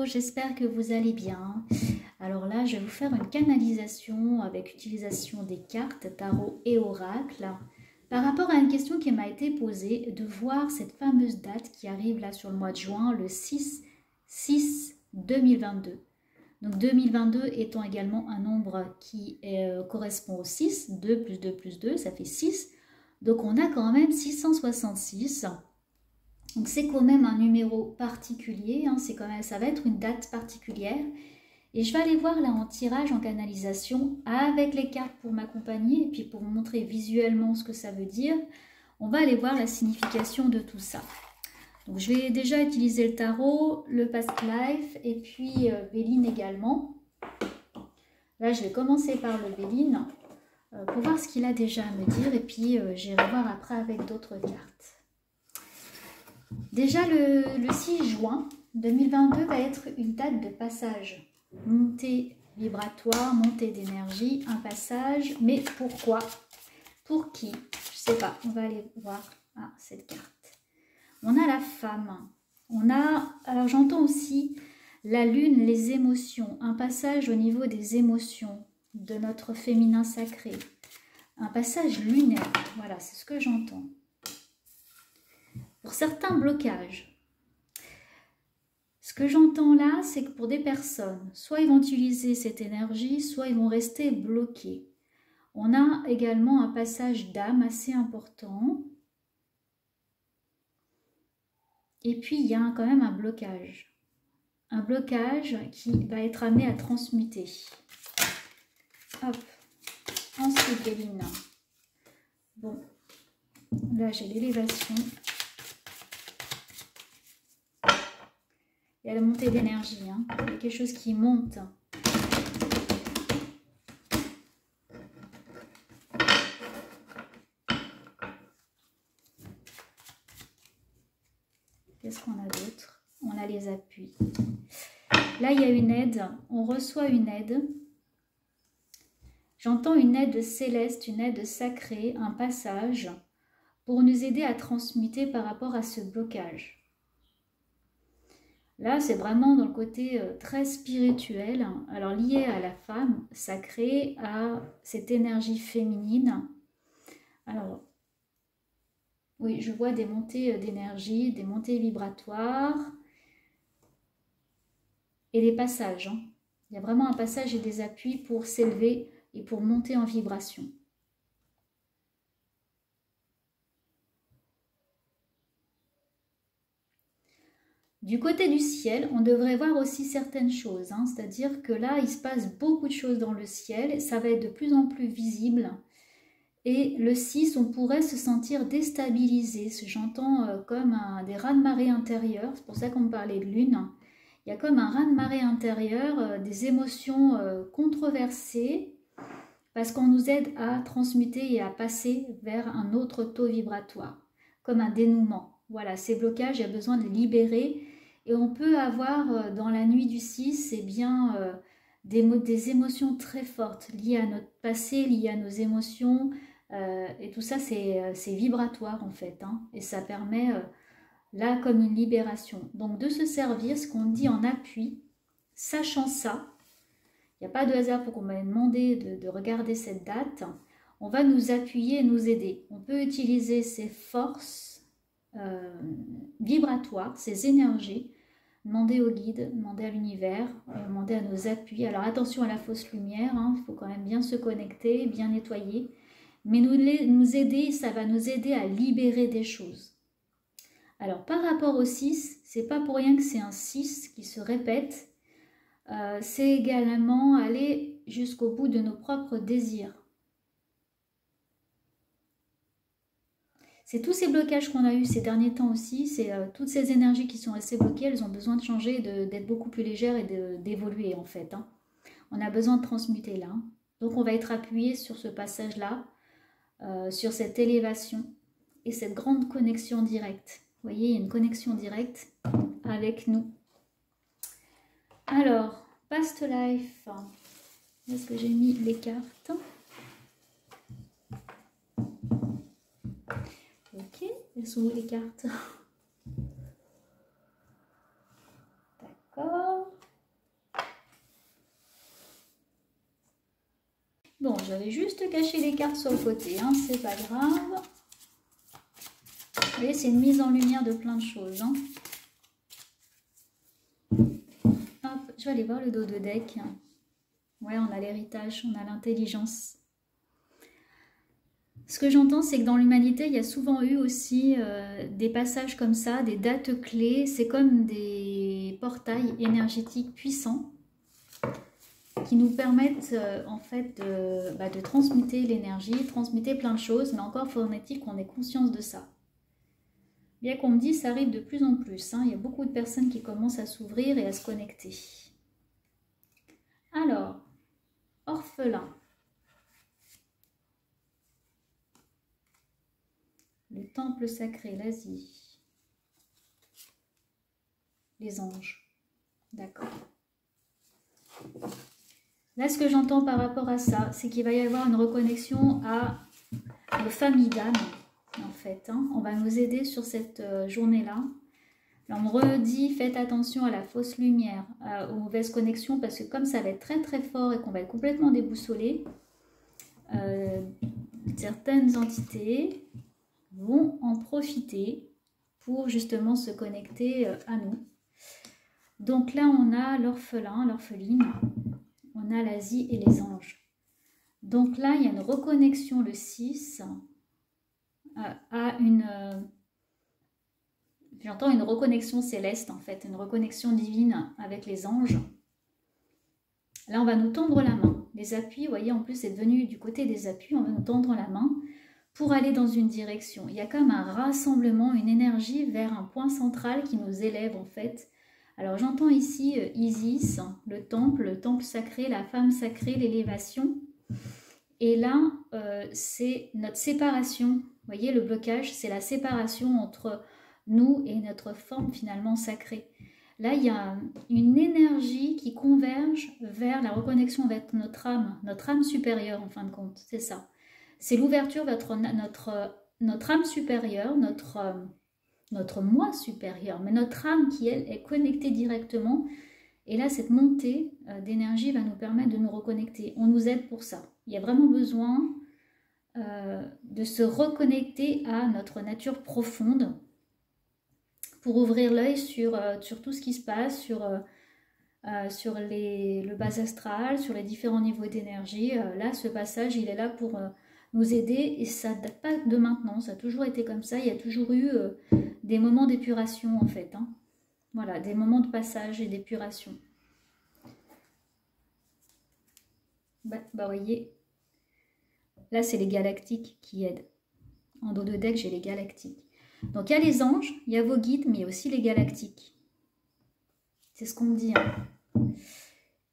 J'espère que vous allez bien. Alors là, je vais vous faire une canalisation avec utilisation des cartes, tarot et oracle, par rapport à une question qui m'a été posée, de voir cette fameuse date qui arrive là sur le mois de juin, le 6-6-2022. Donc 2022 étant également un nombre qui correspond au 6, 2 plus 2 plus 2, ça fait 6. Donc on a quand même 666. Donc c'est quand même un numéro particulier, hein, ça va être une date particulière. Et je vais aller voir là en tirage, en canalisation, avec les cartes pour m'accompagner et puis pour vous montrer visuellement ce que ça veut dire. On va aller voir la signification de tout ça. Donc je vais déjà utiliser le tarot, le past life et puis Béline également. Là je vais commencer par le Béline pour voir ce qu'il a déjà à me dire et puis j'irai voir après avec d'autres cartes. Déjà, le 6 juin 2022 va être une date de passage. Montée vibratoire, montée d'énergie, un passage. Mais pourquoi? Pour qui? Je ne sais pas. On va aller voir cette carte. On a la femme. On a, alors j'entends aussi la lune, les émotions. Un passage au niveau des émotions de notre féminin sacré. Un passage lunaire. Voilà, c'est ce que j'entends. Pour certains blocages, ce que j'entends là, c'est que pour des personnes, soit ils vont utiliser cette énergie, soit ils vont rester bloqués. On a également un passage d'âme assez important. Et puis, il y a quand même un blocage. Un blocage qui va être amené à transmuter. Hop. Ensuite, Béline. Bon, là, j'ai l'élévation. Il y a la montée d'énergie, hein. Il y a quelque chose qui monte. Qu'est-ce qu'on a d'autre? On a les appuis. Là, il y a une aide. On reçoit une aide. J'entends une aide céleste, une aide sacrée, un passage pour nous aider à transmuter par rapport à ce blocage. Là, c'est vraiment dans le côté très spirituel, alors lié à la femme sacrée, à cette énergie féminine. Alors, oui, je vois des montées d'énergie, des montées vibratoires et des passages. Hein. Il y a vraiment un passage et des appuis pour s'élever et pour monter en vibration. Du côté du ciel, on devrait voir aussi certaines choses, hein, c'est-à-dire que là, il se passe beaucoup de choses dans le ciel, ça va être de plus en plus visible. Et le 6, on pourrait se sentir déstabilisé, j'entends comme des raz-de-marée intérieurs, c'est pour ça qu'on me parlait de lune. Il y a comme un raz-de-marée intérieur, des émotions controversées, parce qu'on nous aide à transmuter et à passer vers un autre taux vibratoire, comme un dénouement. Voilà, ces blocages, il y a besoin de libérer. Et on peut avoir dans la nuit du 6 eh bien, des émotions très fortes liées à notre passé, liées à nos émotions. Et tout ça, c'est vibratoire en fait. Hein, et ça permet là comme une libération. Donc de se servir, ce qu'on dit en appui, sachant ça, il n'y a pas de hasard pour qu'on m'ait demandé de regarder cette date. On va nous appuyer et nous aider. On peut utiliser ces forces vibratoires, ces énergies, demander au guide, demander à l'univers, demander à nos appuis. Alors attention à la fausse lumière, hein, il faut quand même bien se connecter, bien nettoyer. Mais nous aider, ça va nous aider à libérer des choses. Alors par rapport au 6, c'est pas pour rien que c'est un 6 qui se répète. C'est également aller jusqu'au bout de nos propres désirs. C'est tous ces blocages qu'on a eu ces derniers temps aussi, c'est toutes ces énergies qui sont restées bloquées, elles ont besoin de changer, d'être beaucoup plus légères et d'évoluer en fait. Hein. On a besoin de transmuter là. Hein. Donc on va être appuyé sur ce passage-là, sur cette élévation et cette grande connexion directe. Vous voyez, il y a une connexion directe avec nous. Alors, Past Life, est-ce que j'ai mis les cartes? Ok, elles sont où les cartes? D'accord. Bon, j'avais juste caché les cartes sur le côté, hein, c'est pas grave. Vous voyez, c'est une mise en lumière de plein de choses. Hein. Hop, je vais aller voir le dos de deck. Ouais, on a l'héritage, on a l'intelligence. Ce que j'entends, c'est que dans l'humanité, il y a souvent eu aussi des passages comme ça, des dates clés. C'est comme des portails énergétiques puissants qui nous permettent en fait de transmuter l'énergie, transmuter plein de choses. Mais encore, faut-il qu'on ait conscience de ça. Bien qu'on me dise, ça arrive de plus en plus. Hein. Il y a beaucoup de personnes qui commencent à s'ouvrir et à se connecter. Alors, orphelin. Le temple sacré, l'Asie. Les anges. D'accord. Là, ce que j'entends par rapport à ça, c'est qu'il va y avoir une reconnexion à nos familles d'âme. En fait, hein. On va nous aider sur cette journée-là. Là, on me redit, faites attention à la fausse lumière, aux mauvaises connexions, parce que comme ça va être très très fort et qu'on va être complètement déboussolé, certaines entités vont en profiter pour justement se connecter à nous. Donc là, on a l'orphelin, l'orpheline, on a l'Asie et les anges. Donc là, il y a une reconnexion, le 6, à une... J'entends une reconnexion céleste, en fait, une reconnexion divine avec les anges. Là, on va nous tendre la main. Les appuis, vous voyez, en plus, c'est devenu du côté des appuis, on va nous tendre la main pour aller dans une direction. Il y a comme un rassemblement, une énergie vers un point central qui nous élève, en fait. Alors, j'entends ici Isis, le temple sacré, la femme sacrée, l'élévation. Et là, c'est notre séparation. Vous voyez, le blocage, c'est la séparation entre nous et notre forme finalement sacrée. Là, il y a une énergie qui converge vers la reconnexion avec notre âme supérieure en fin de compte, c'est ça. C'est l'ouverture vers notre âme supérieure, notre moi supérieur, mais notre âme qui, elle, est connectée directement. Et là, cette montée d'énergie va nous permettre de nous reconnecter. On nous aide pour ça. Il y a vraiment besoin de se reconnecter à notre nature profonde pour ouvrir l'œil sur tout ce qui se passe, sur le bas astral, sur les différents niveaux d'énergie. Là, ce passage, il est là pour nous aider et ça ne date pas de maintenant, ça a toujours été comme ça. Il y a toujours eu des moments d'épuration en fait. Hein. Voilà, des moments de passage et d'épuration. Voyez, là, c'est les galactiques qui aident. En dos de deck, j'ai les galactiques. Donc, il y a les anges, il y a vos guides, mais il y a aussi les galactiques. C'est ce qu'on me dit. Hein.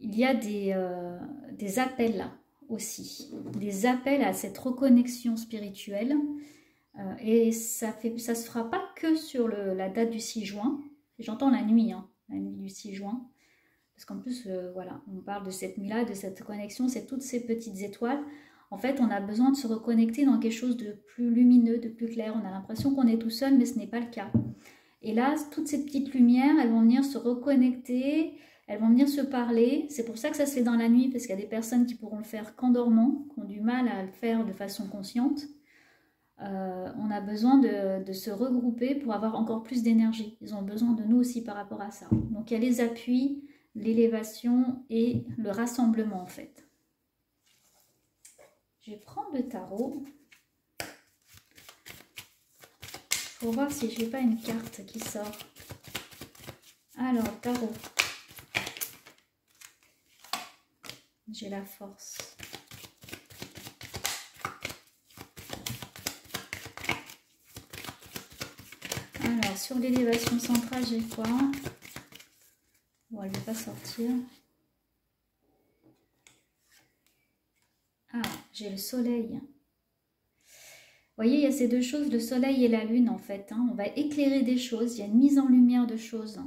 Il y a des appels là aussi. Des appels à cette reconnexion spirituelle. Et ça se fera pas que sur la date du 6 juin. J'entends la nuit, hein, la nuit du 6 juin. Parce qu'en plus, voilà, on parle de cette nuit-là, de cette connexion, c'est toutes ces petites étoiles. En fait, on a besoin de se reconnecter dans quelque chose de plus lumineux, de plus clair. On a l'impression qu'on est tout seul, mais ce n'est pas le cas. Et là, toutes ces petites lumières, elles vont venir se reconnecter, elles vont venir se parler. C'est pour ça que ça se fait dans la nuit, parce qu'il y a des personnes qui pourront le faire qu'en dormant, qui ont du mal à le faire de façon consciente. On a besoin de se regrouper pour avoir encore plus d'énergie. Ils ont besoin de nous aussi par rapport à ça. Donc, il y a les appuis, l'élévation et le rassemblement en fait. Je vais prendre le tarot pour voir si je n'ai pas une carte qui sort. Alors, tarot. J'ai la force. Alors, sur l'élévation centrale, j'ai quoi? Bon, elle ne va pas sortir. j'ai le soleil. Vous voyez, il y a ces deux choses, le soleil et la lune en fait. Hein. On va éclairer des choses, il y a une mise en lumière de choses.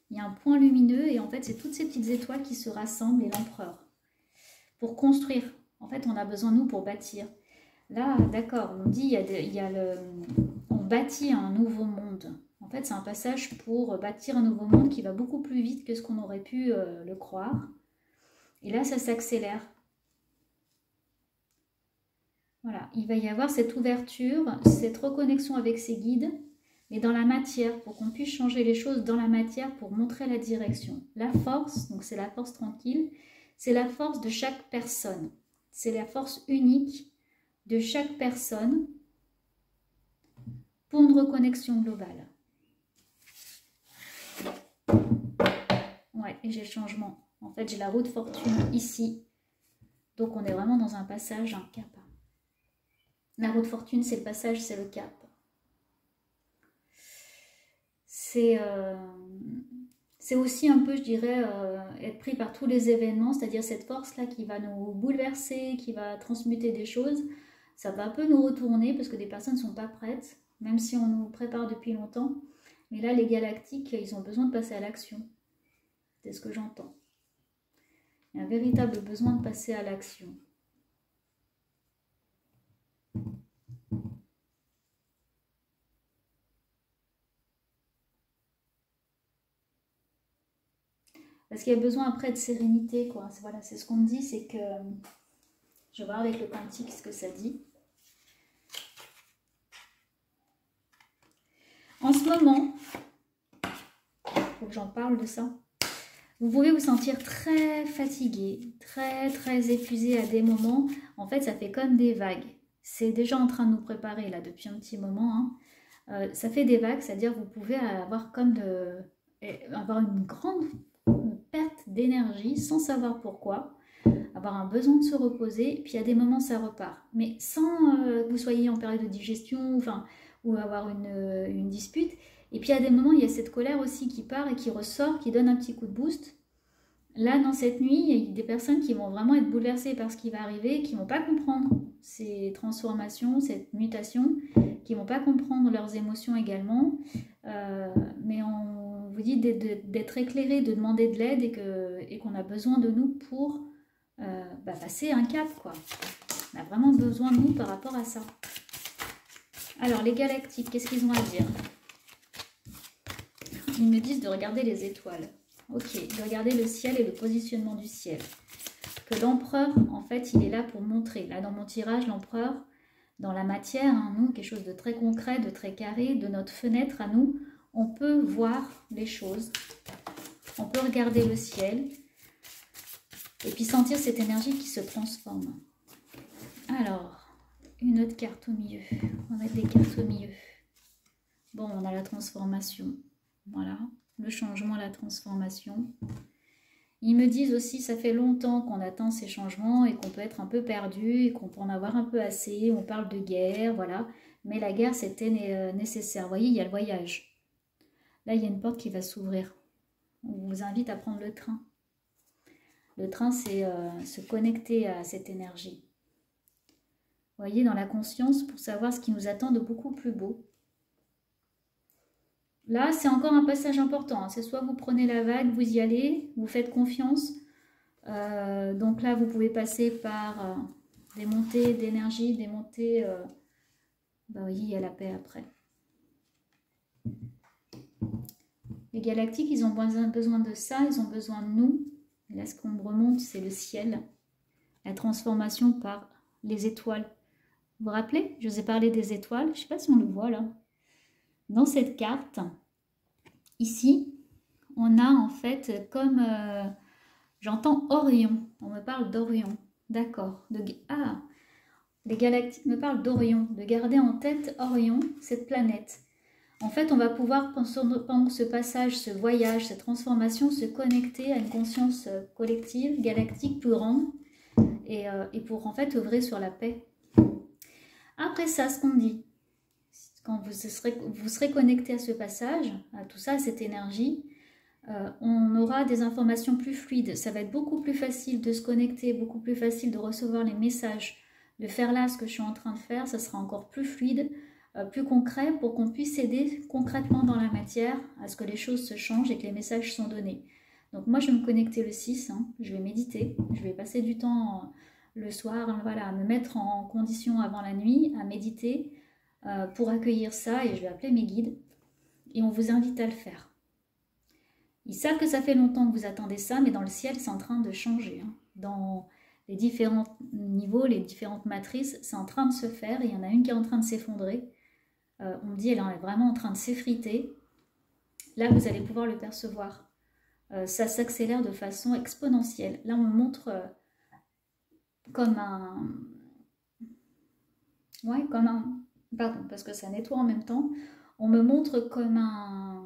Il y a un point lumineux et en fait, c'est toutes ces petites étoiles qui se rassemblent et l'empereur. Pour construire. En fait, on a besoin de nous pour bâtir. Là, d'accord, on dit, on bâtit un nouveau monde. En fait, c'est un passage pour bâtir un nouveau monde qui va beaucoup plus vite que ce qu'on aurait pu le croire. Et là, ça s'accélère. Voilà, il va y avoir cette ouverture, cette reconnexion avec ses guides, mais dans la matière, pour qu'on puisse changer les choses dans la matière pour montrer la direction. La force, donc c'est la force tranquille, c'est la force de chaque personne. C'est la force unique de chaque personne pour une reconnexion globale. Ouais, et j'ai le changement. En fait, j'ai la roue de fortune ici. Donc, on est vraiment dans un passage, un cap. La roue de fortune, c'est le passage, c'est le cap. C'est aussi un peu, je dirais, être pris par tous les événements, c'est-à-dire cette force-là qui va nous bouleverser, qui va transmuter des choses. Ça va un peu nous retourner parce que des personnes ne sont pas prêtes, même si on nous prépare depuis longtemps. Mais là, les galactiques, ils ont besoin de passer à l'action. C'est ce que j'entends. Il y a un véritable besoin de passer à l'action. Parce qu'il y a besoin après de sérénité, quoi. Voilà, c'est ce qu'on me dit, c'est que... Je vais voir avec le quantique ce que ça dit. En ce moment, il faut que j'en parle de ça. Vous pouvez vous sentir très fatigué, très épuisé à des moments. En fait, ça fait comme des vagues. C'est déjà en train de nous préparer là depuis un petit moment. Hein. Ça fait des vagues, c'est-à-dire vous pouvez avoir avoir une grande perte d'énergie sans savoir pourquoi, avoir un besoin de se reposer, puis à des moments ça repart. Mais sans que vous soyez en période de digestion, ou avoir une dispute. Et puis à des moments, il y a cette colère aussi qui part et qui ressort, qui donne un petit coup de boost. Là, dans cette nuit, il y a des personnes qui vont vraiment être bouleversées par ce qui va arriver, qui ne vont pas comprendre ces transformations, cette mutation, qui ne vont pas comprendre leurs émotions également. Mais on vous dit d'être éclairé, de demander de l'aide et qu'on a besoin de nous pour passer un cap, quoi. On a vraiment besoin de nous par rapport à ça. Alors, les galactiques, qu'est-ce qu'ils ont à dire? Ils me disent de regarder les étoiles. Ok, de regarder le ciel et le positionnement du ciel. Que l'empereur, en fait, il est là pour montrer. Là, dans mon tirage, l'empereur, dans la matière, hein, nous, quelque chose de très concret, de très carré, de notre fenêtre à nous, on peut voir les choses. On peut regarder le ciel et puis sentir cette énergie qui se transforme. Alors, une autre carte au milieu. On va mettre des cartes au milieu. Bon, on a la transformation. Voilà, le changement, la transformation. Ils me disent aussi, ça fait longtemps qu'on attend ces changements et qu'on peut être un peu perdu et qu'on peut en avoir un peu assez. On parle de guerre, voilà. Mais la guerre, c'était nécessaire. Vous voyez, il y a le voyage. Là, il y a une porte qui va s'ouvrir. On vous invite à prendre le train. Le train, c'est se connecter à cette énergie. Vous voyez, dans la conscience, pour savoir ce qui nous attend de beaucoup plus beau. Là, c'est encore un passage important. C'est soit vous prenez la vague, vous y allez, vous faites confiance. Donc là, vous pouvez passer par des montées d'énergie, des montées... vous voyez, il y a la paix après. Les galactiques, ils ont besoin de ça, ils ont besoin de nous. Et là, ce qu'on me remonte, c'est le ciel. La transformation par les étoiles. Vous vous rappelez? Je vous ai parlé des étoiles. Je ne sais pas si on le voit là. Dans cette carte, ici, on a en fait comme... j'entends Orion. On me parle d'Orion. D'accord. Les galactiques me parlent d'Orion. De garder en tête Orion, cette planète. En fait, on va pouvoir, pendant ce passage, ce voyage, cette transformation, se connecter à une conscience collective, galactique plus grande, et pour en fait œuvrer sur la paix. Après ça, ce qu'on dit, quand vous serez connecté à ce passage, à tout ça, à cette énergie, on aura des informations plus fluides. Ça va être beaucoup plus facile de se connecter, beaucoup plus facile de recevoir les messages, de faire là ce que je suis en train de faire. Ça sera encore plus fluide, plus concret pour qu'on puisse aider concrètement dans la matière à ce que les choses se changent et que les messages sont donnés. Donc moi, je vais me connecter le 6, hein, je vais méditer, je vais passer du temps le soir, hein, voilà, à me mettre en condition avant la nuit, à méditer pour accueillir ça et je vais appeler mes guides et on vous invite à le faire. Ils savent que ça fait longtemps que vous attendez ça, mais dans le ciel, c'est en train de changer. Hein. Dans les différents niveaux, les différentes matrices, c'est en train de se faire. Il y en a une qui est en train de s'effondrer. On me dit elle est vraiment en train de s'effriter. Là, vous allez pouvoir le percevoir. Ça s'accélère de façon exponentielle. Là, on me montre comme un... Ouais, comme un... Pardon, parce que ça nettoie en même temps. On me montre comme un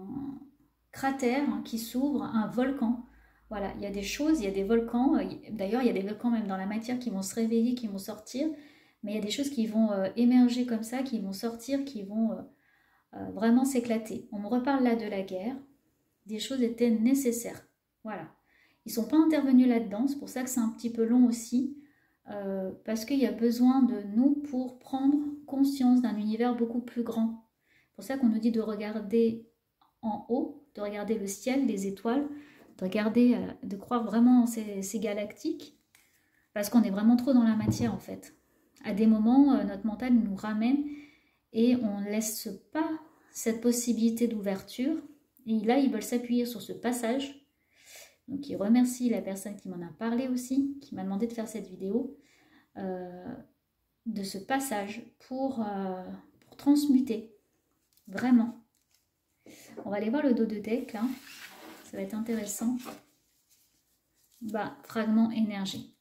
cratère qui s'ouvre, un volcan. Voilà, il y a des choses, il y a des volcans. D'ailleurs, il y a des volcans même dans la matière qui vont se réveiller, qui vont sortir. Mais il y a des choses qui vont émerger comme ça, qui vont sortir, qui vont vraiment s'éclater. On me reparle là de la guerre. Des choses étaient nécessaires. Voilà. Ils ne sont pas intervenus là-dedans. C'est pour ça que c'est un petit peu long aussi. Parce qu'il y a besoin de nous pour prendre conscience d'un univers beaucoup plus grand. C'est pour ça qu'on nous dit de regarder en haut, de regarder le ciel, les étoiles, de regarder, de croire vraiment en ces galactiques, parce qu'on est vraiment trop dans la matière en fait. À des moments, notre mental nous ramène et on ne laisse pas cette possibilité d'ouverture. Et là, ils veulent s'appuyer sur ce passage. Donc, ils remercient la personne qui m'en a parlé aussi, qui m'a demandé de faire cette vidéo, de ce passage pour transmuter, vraiment. On va aller voir le dos de deck, là. Ça va être intéressant. Bah, fragment énergie.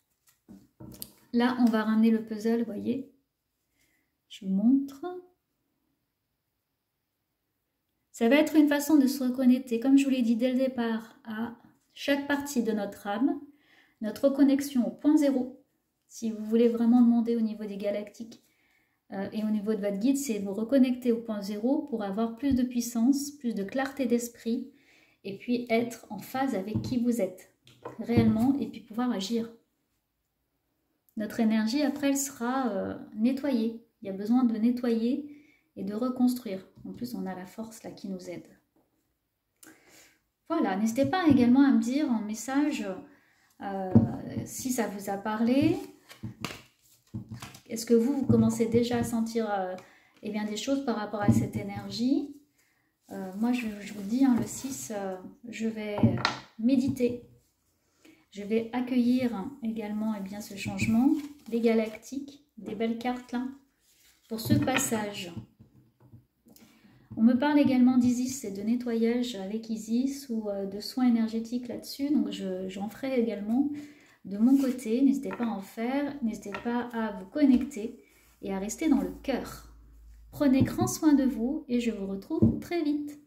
Là, on va ramener le puzzle, vous voyez. Je vous montre. Ça va être une façon de se reconnecter, comme je vous l'ai dit dès le départ, à chaque partie de notre âme, notre reconnexion au point zéro. Si vous voulez vraiment demander au niveau des galactiques et au niveau de votre guide, c'est vous reconnecter au point zéro pour avoir plus de puissance, plus de clarté d'esprit et puis être en phase avec qui vous êtes réellement et puis pouvoir agir. Notre énergie, après, elle sera nettoyée. Il y a besoin de nettoyer et de reconstruire. En plus, on a la force là qui nous aide. Voilà, n'hésitez pas également à me dire en message si ça vous a parlé. Est-ce que vous commencez déjà à sentir eh bien, des choses par rapport à cette énergie? Moi, je vous dis, hein, le 6, je vais méditer. Je vais accueillir également eh bien, ce changement, les galactiques, des belles cartes là, pour ce passage. On me parle également d'Isis et de nettoyage avec Isis ou de soins énergétiques là-dessus, donc j'en ferai également de mon côté. N'hésitez pas à en faire, n'hésitez pas à vous connecter et à rester dans le cœur. Prenez grand soin de vous et je vous retrouve très vite.